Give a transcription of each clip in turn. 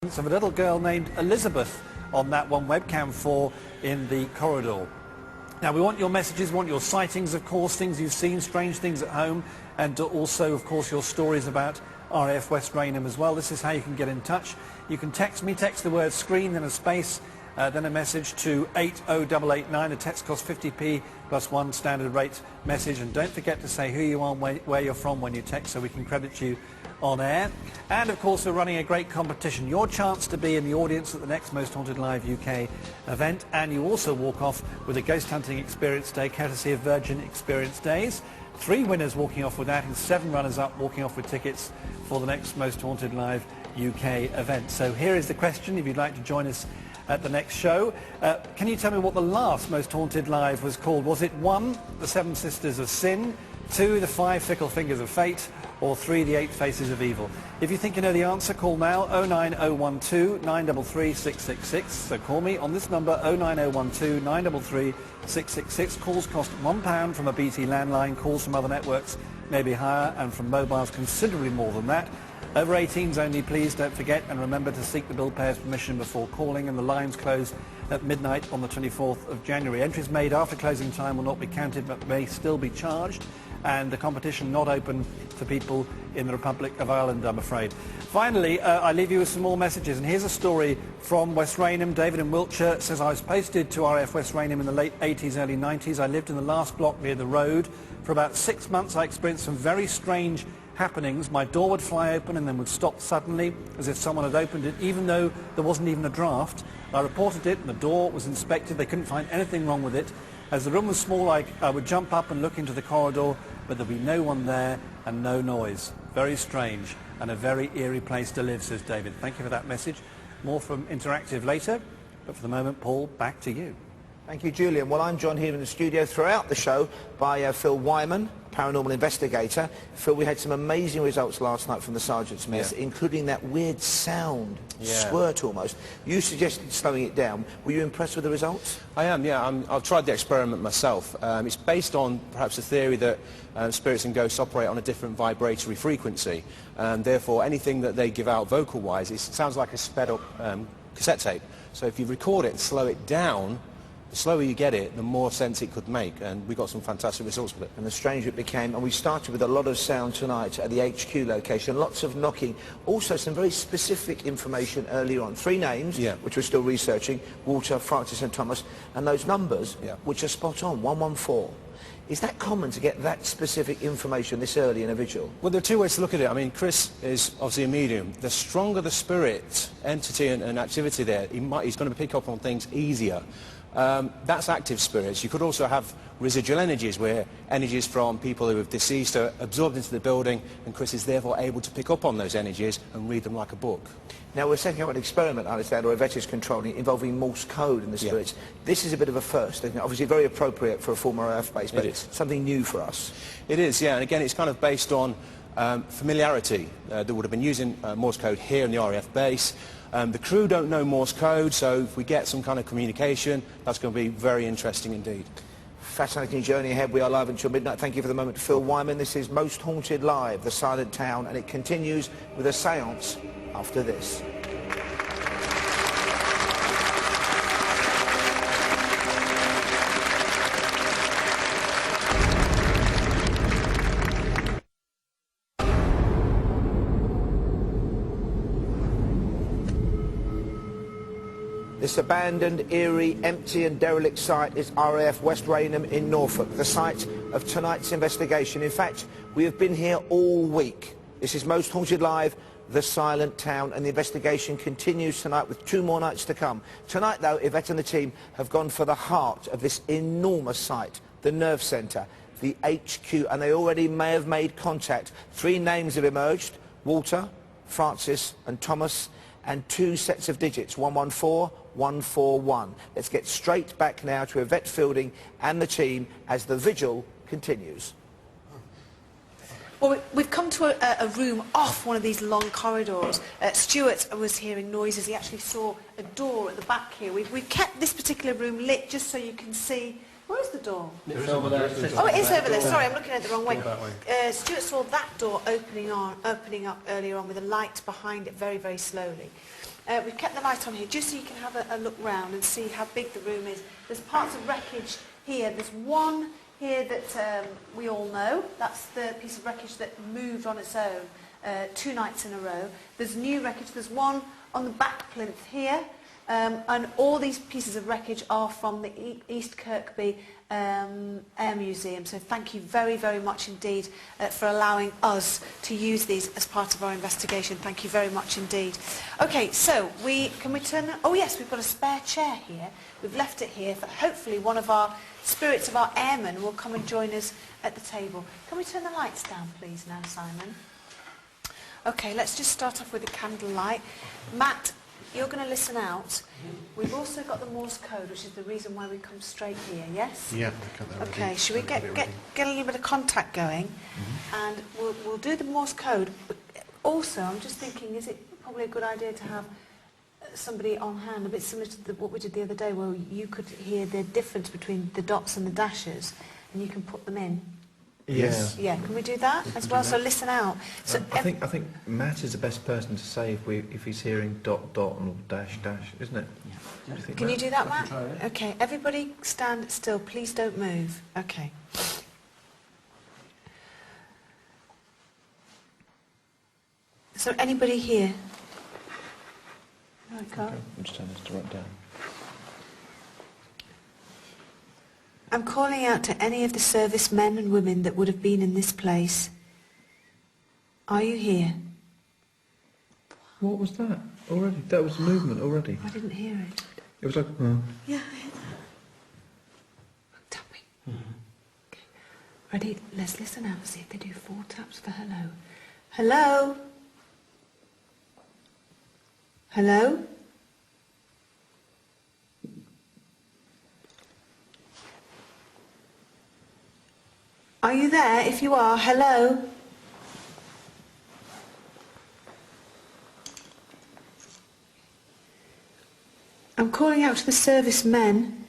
Of a little girl named Elizabeth on that one, webcam 4 in the corridor. Now we want your messages, we want your sightings, of course, things you've seen, strange things at home, and also, of course, your stories about RAF West Raynham as well. This is how you can get in touch. You can text me, text the word screen, then a space, then a message to 80889. The text costs 50p plus one standard rate message. And don't forget to say who you are and where you're from when you text, so we can credit you on air. And of course we're running a great competition, your chance to be in the audience at the next Most Haunted Live UK event, and you also walk off with a ghost hunting experience day courtesy of Virgin Experience Days. 3 winners walking off with that and 7 runners-up walking off with tickets for the next Most Haunted Live UK event. So here is the question, if you'd like to join us at the next show. Can you tell me what the last Most Haunted Live was called? Was it 1, The 7 Sisters of Sin, 2, The 5 Fickle Fingers of Fate, or 3, The 8 Faces of Evil? If you think you know the answer, call now 09012 933 666. So call me on this number 09012 933 666. Calls cost £1 from a BT landline. Calls from other networks may be higher, and from mobiles considerably more than that. Over 18s only, please don't forget, and remember to seek the bill payer's permission before calling, and the lines close at midnight on the 24th of January. Entries made after closing time will not be counted but may still be charged, and the competition not open to people in the Republic of Ireland, I'm afraid. Finally, I leave you with some more messages, and here's a story from West Raynham. David in Wiltshire says, I was posted to RAF West Raynham in the late 80s, early 90s. I lived in the last block near the road. For about 6 months I experienced some very strange happenings. My door would fly open and then would stop suddenly, as if someone had opened it, even though there wasn't even a draft. I reported it and the door was inspected. They couldn't find anything wrong with it. As the room was small, I would jump up and look into the corridor, but there'd be no one there and no noise. Very strange and a very eerie place to live, says David. Thank you for that message. More from Interactive later, but for the moment, Paul, back to you. Thank you, Julian. Well, I'm joined here in the studio throughout the show by Phil Wyman, paranormal investigator. Phil, we had some amazing results last night from the Sergeant's Mess, including that weird sound, squirt almost. You suggested slowing it down. Were you impressed with the results? I am, yeah. I've tried the experiment myself. It's based on perhaps the theory that spirits and ghosts operate on a different vibratory frequency, and therefore anything that they give out vocal-wise, it sounds like a sped-up cassette tape. So if you record it and slow it down, the slower you get it, the more sense it could make, and we got some fantastic results with it. And the stranger it became, and we started with a lot of sound tonight at the HQ location, lots of knocking, also some very specific information earlier on. 3 names, which we're still researching, Walter, Francis and Thomas, and those numbers, which are spot on, 114. Is that common to get that specific information this early in a vigil? Well, there are 2 ways to look at it. I mean, Chris is obviously a medium. The stronger the spirit, entity and activity there, he's going to pick up on things easier. That's active spirits. You could also have residual energies, where energies from people who have deceased are absorbed into the building, and Chris is therefore able to pick up on those energies and read them like a book. Now, we're setting up an experiment, I understand, or Yvette is controlling, involving Morse code in the spirits. This is a bit of a first, isn't it? Obviously very appropriate for a former RAF base, but it's something new for us. It is, yeah, and again, it's kind of based on familiarity. They would have been using Morse code here in the RAF base. The crew don't know Morse code, so if we get some kind of communication, that's going to be very interesting indeed. Fascinating journey ahead. We are live until midnight. Thank you for the moment, Phil Wyman. This is Most Haunted Live, The Silent Town, and it continues with a séance after this. This abandoned, eerie, empty and derelict site is RAF West Raynham in Norfolk, the site of tonight's investigation. In fact, we have been here all week. This is Most Haunted Live, The Silent Town, and the investigation continues tonight with 2 more nights to come. Tonight, though, Yvette and the team have gone for the heart of this enormous site, the nerve centre, the HQ, and they already may have made contact. 3 names have emerged: Walter, Francis and Thomas, and 2 sets of digits, 114, 141. Let's get straight back now to Yvette Fielding and the team as the vigil continues. Well, we've come to a room off one of these long corridors. Stuart was hearing noises. He actually saw a door at the back here. We've kept this particular room lit just so you can see. Where's the door? It's over there. Oh, it is over there. Sorry, I'm looking at it the wrong way. Stuart saw that door opening up earlier on with a light behind it very, very slowly. We've kept the light on here just so you can have a look round and see how big the room is. There's parts of wreckage here. There's one here that we all know. That's the piece of wreckage that moved on its own 2 nights in a row. There's new wreckage. There's one on the back plinth here. And all these pieces of wreckage are from the East Kirkby Air Museum. So thank you very, very much indeed for allowing us to use these as part of our investigation. Thank you very much indeed. Okay, so can we turn... Oh yes, we've got a spare chair here. We've left it here for hopefully one of our spirits of our airmen will come and join us at the table. Can we turn the lights down please now, Simon? Okay, let's just start off with the candlelight. Matt, you're going to listen out. We've also got the Morse code, which is the reason why we come straight here, yes? Yeah, I've got that ready. Okay, should we get a little bit of contact going? And we'll do the Morse code. But also, I'm just thinking, is it probably a good idea to have somebody on hand, a bit similar to what we did the other day, where you could hear the difference between the dots and the dashes, and you can put them in? Yes. Yeah, can we do that as well? So listen out. So I think Matt is the best person to say if he's hearing dot dot or dash dash, isn't it? Yeah. Can you do that, Matt? Okay, everybody stand still. Please don't move. Okay. So anybody here? No, I can't. Okay, I'm just telling us to write down. I'm calling out to any of the service men and women that would have been in this place. Are you here? What was that? Already? That was movement already. I didn't hear it. It was like, Yeah, I heard that. Tapping. Okay. Ready? Let's listen out and see if they do 4 taps for hello. Hello? Hello? Are you there? If you are, hello? I'm calling out to the servicemen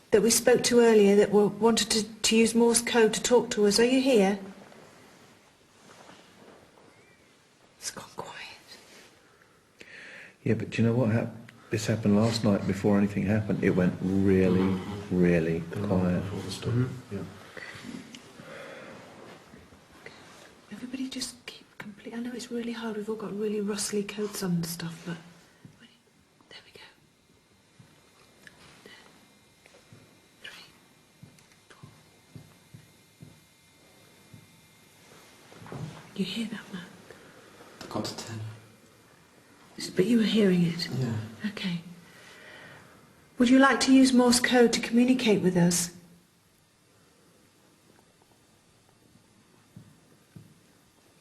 that we spoke to earlier that wanted to use Morse code to talk to us. Are you here? It's gone quiet. yeah, but do you know what this happened last night before anything happened? It went really, really quiet. Yeah. Everybody just keep complete. I know it's really hard. We've all got really rustly coats on and stuff, but there we go. 3, 4. You hear that, Matt? I got to 10. But you were hearing it? Yeah. Okay. Would you like to use Morse code to communicate with us?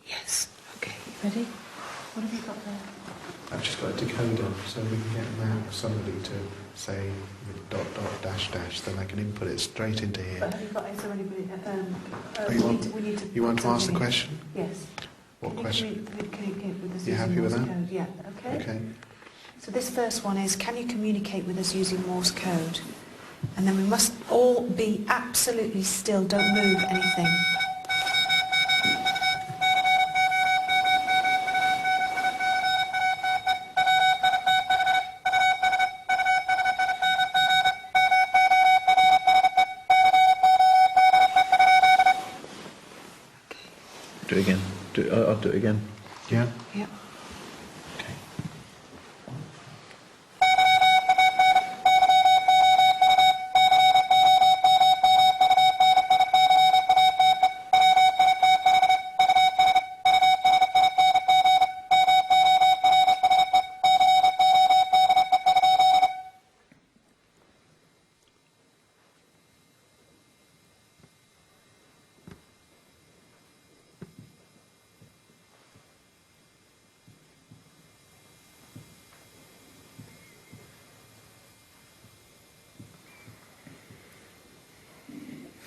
Yes. Okay. Ready? What have you got there? I've just got a decoder, so we can get somebody to say with dot dot dash dash, then I can input it straight into here. But have you got? Is there anybody? You want to ask the question? Yes. What question? Communicate with us You using happy with Morse that? code? Yeah. Okay. Okay. So this first one is, can you communicate with us using Morse code? And then we must all be absolutely still. Don't move anything. Do it again. I'll do it again. Yeah. Yep. Okay.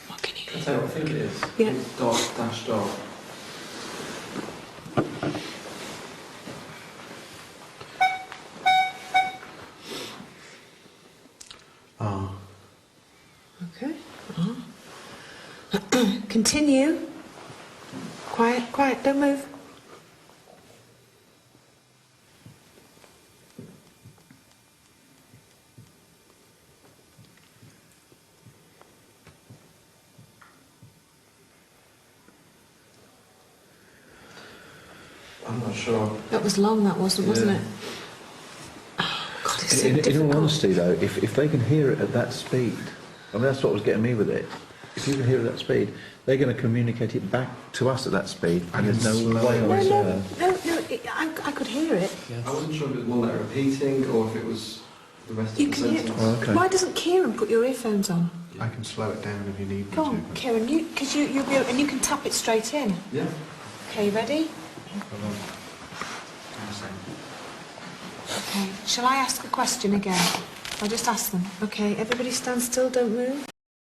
What can you I'll hear? tell you what I think it is. Yeah. It's dot dash dot. Ah. Okay. Continue. Quiet, quiet, don't move. I'm not sure. That was long, that wasn't it? Oh, God, it's so difficult. In all honesty, though, if they can hear it at that speed, I mean, that's what was getting me with it. If you can hear it at that speed, they're going to communicate it back to us at that speed, and there's no way on earth. I could hear it. I wasn't sure if it was one letter repeating or if it was the rest You of the can hear sentence. Oh, okay. Why doesn't Kieran put your earphones on? I can slow it down if you need me Go to. on, Kieran, because you'll be able, and you can tap it straight in. Yeah. Okay, ready? Hold on. Give me a second. Okay. Shall I ask a question again? I'll just ask them. Okay, everybody stand still, don't move.